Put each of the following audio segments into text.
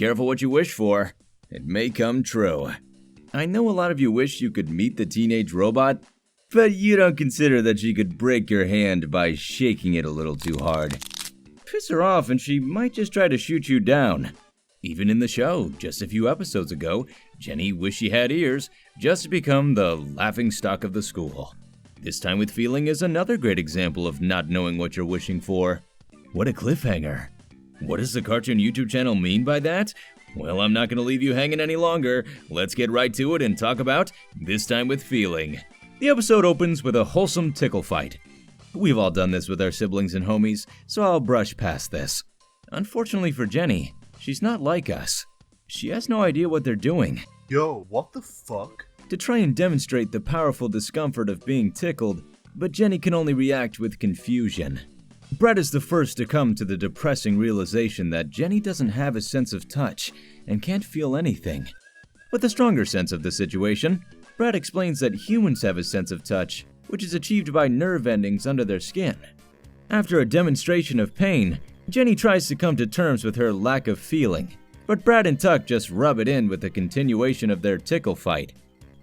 careful what you wish for. It may come true. I know a lot of you wish you could meet the teenage robot, but you don't consider that she could break your hand by shaking it a little too hard. Piss her off and she might just try to shoot you down. Even in the show, just a few episodes ago, Jenny wished she had ears just to become the laughingstock of the school. This Time with Feeling is another great example of not knowing what you're wishing for. What a cliffhanger. What does the cartoon YouTube channel mean by that? Well, I'm not going to leave you hanging any longer. Let's get right to it and talk about This Time with Feeling. The episode opens with a wholesome tickle fight. We've all done this with our siblings and homies, so I'll brush past this. Unfortunately for Jenny, she's not like us. She has no idea what they're doing. Yo, what the fuck? To try and demonstrate the powerful discomfort of being tickled, but Jenny can only react with confusion. Brett is the first to come to the depressing realization that Jenny doesn't have a sense of touch and can't feel anything. With a stronger sense of the situation, Brett explains that humans have a sense of touch, which is achieved by nerve endings under their skin. After a demonstration of pain, Jenny tries to come to terms with her lack of feeling, but Brad and Tuck just rub it in with a continuation of their tickle fight.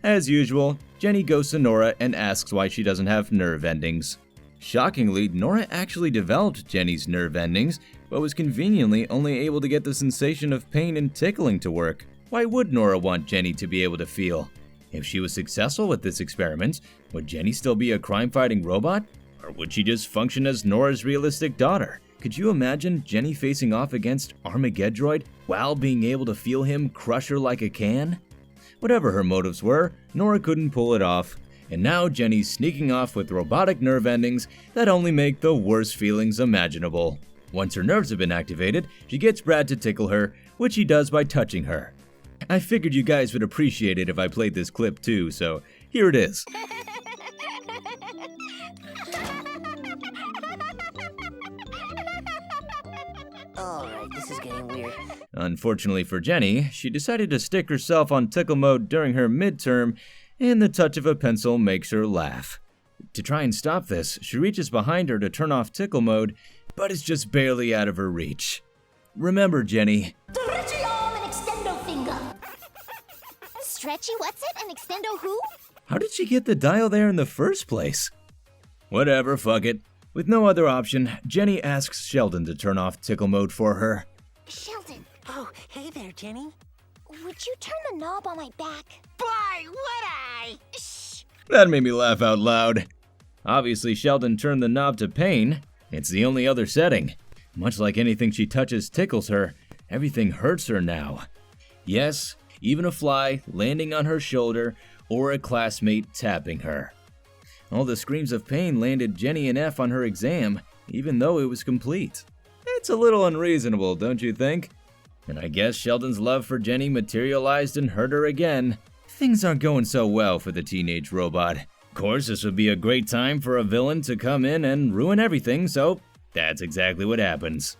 As usual, Jenny goes to Nora and asks why she doesn't have nerve endings. Shockingly, Nora actually developed Jenny's nerve endings, but was conveniently only able to get the sensation of pain and tickling to work. Why would Nora want Jenny to be able to feel? If she was successful with this experiment, would Jenny still be a crime-fighting robot? Or would she just function as Nora's realistic daughter? Could you imagine Jenny facing off against Armageddroid while being able to feel him crush her like a can? Whatever her motives were, Nora couldn't pull it off, and now Jenny's sneaking off with robotic nerve endings that only make the worst feelings imaginable. Once her nerves have been activated, she gets Brad to tickle her, which he does by touching her. I figured you guys would appreciate it if I played this clip too, so here it is. Alright, this is getting weird. Unfortunately for Jenny, she decided to stick herself on tickle mode during her midterm, and the touch of a pencil makes her laugh. To try and stop this, she reaches behind her to turn off tickle mode, but it's just barely out of her reach. Remember, Jenny. Stretchy arm and extendo finger. Stretchy, what's it? And extendo who? How did she get the dial there in the first place? Whatever, fuck it. With no other option, Jenny asks Sheldon to turn off tickle mode for her. Sheldon, Oh, hey there, Jenny. would you turn the knob on my back? Why would I? Shh! That made me laugh out loud. Obviously, Sheldon turned the knob to pain. It's the only other setting. Much like anything she touches tickles her, everything hurts her now. Yes, even a fly landing on her shoulder or a classmate tapping her. All the screams of pain landed Jenny an F on her exam, even though it was complete. It's a little unreasonable, don't you think? And I guess Sheldon's love for Jenny materialized and hurt her again. Things aren't going so well for the teenage robot. Of course, this would be a great time for a villain to come in and ruin everything, so that's exactly what happens.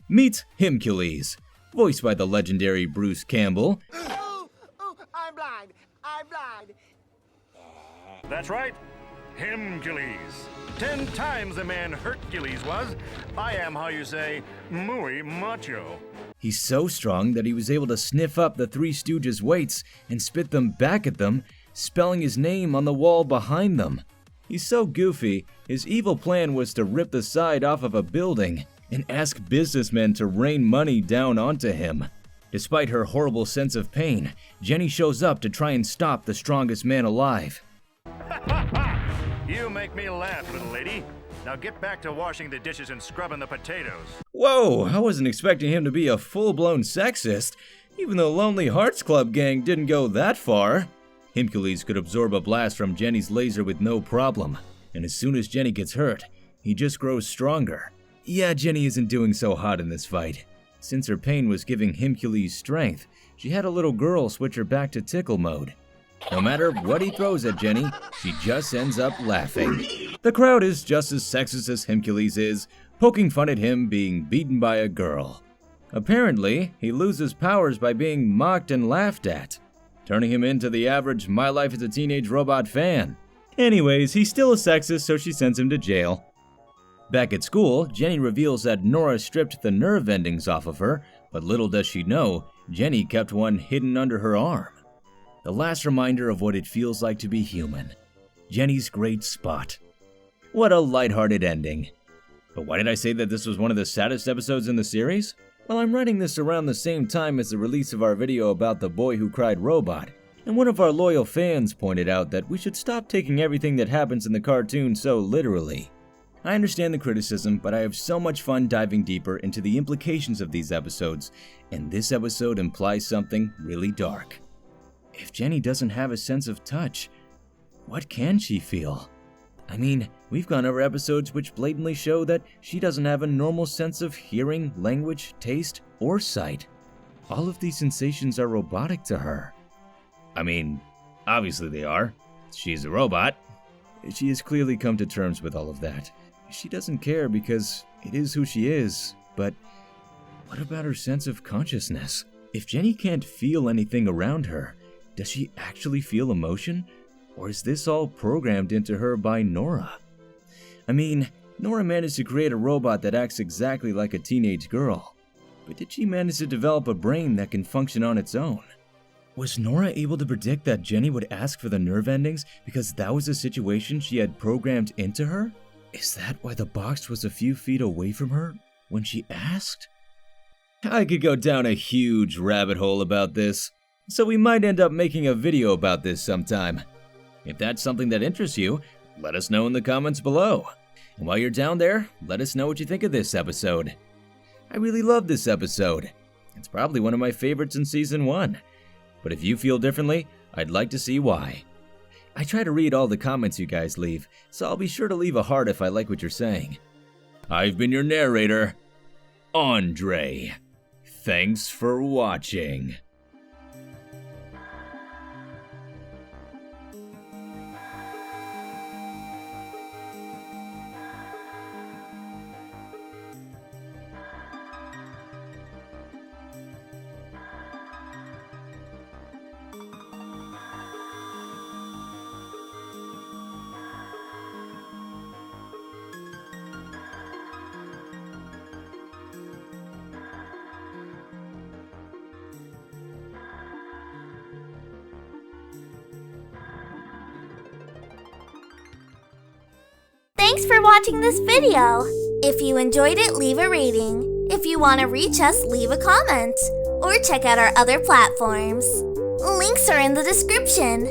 Meet Himcules, voiced by the legendary Bruce Campbell. Oh, I'm blind. I'm blind. That's right, Himcules. 10 times the man Hercules was. I am, how you say, muy macho. He's so strong that he was able to sniff up the Three Stooges' weights and spit them back at them, spelling his name on the wall behind them. He's so goofy, his evil plan was to rip the side off of a building and ask businessmen to rain money down onto him. Despite her horrible sense of pain, Jenny shows up to try and stop the strongest man alive. You make me laugh, little lady. Now get back to washing the dishes and scrubbing the potatoes. Whoa, I wasn't expecting him to be a full-blown sexist. Even the Lonely Hearts Club gang didn't go that far. Himcules could absorb a blast from Jenny's laser with no problem, and as soon as Jenny gets hurt, he just grows stronger. Yeah, Jenny isn't doing so hot in this fight. Since her pain was giving Himcules strength, she had a little girl switch her back to tickle mode. No matter what he throws at Jenny, she just ends up laughing. The crowd is just as sexist as Himcules is, poking fun at him being beaten by a girl. Apparently, he loses powers by being mocked and laughed at, turning him into the average My Life as a Teenage Robot fan. Anyways, he's still a sexist, so she sends him to jail. Back at school, Jenny reveals that Nora stripped the nerve endings off of her, but little does she know, Jenny kept one hidden under her arm. The last reminder of what it feels like to be human. Jenny's great spot. What a lighthearted ending. But why did I say that this was one of the saddest episodes in the series? Well, I'm writing this around the same time as the release of our video about the boy who cried robot, and one of our loyal fans pointed out that we should stop taking everything that happens in the cartoon so literally. I understand the criticism, but I have so much fun diving deeper into the implications of these episodes, and this episode implies something really dark. If Jenny doesn't have a sense of touch, what can she feel? I mean, we've gone over episodes which blatantly show that she doesn't have a normal sense of hearing, language, taste, or sight. All of these sensations are robotic to her. I mean, obviously they are. She's a robot. She has clearly come to terms with all of that. She doesn't care because it is who she is, but what about her sense of consciousness? If Jenny can't feel anything around her, does she actually feel emotion? Or is this all programmed into her by Nora? I mean, Nora managed to create a robot that acts exactly like a teenage girl. But did she manage to develop a brain that can function on its own? Was Nora able to predict that Jenny would ask for the nerve endings because that was a situation she had programmed into her? Is that why the box was a few feet away from her when she asked? I could go down a huge rabbit hole about this, so we might end up making a video about this sometime. If that's something that interests you, let us know in the comments below. And while you're down there, let us know what you think of this episode. I really love this episode. It's probably one of my favorites in Season 1. But if you feel differently, I'd like to see why. I try to read all the comments you guys leave, so I'll be sure to leave a heart if I like what you're saying. I've been your narrator, Andre. Thanks for watching. Thanks for watching this video. If you enjoyed it, leave a rating. If you want to reach us, leave a comment. Or check out our other platforms. Links are in the description.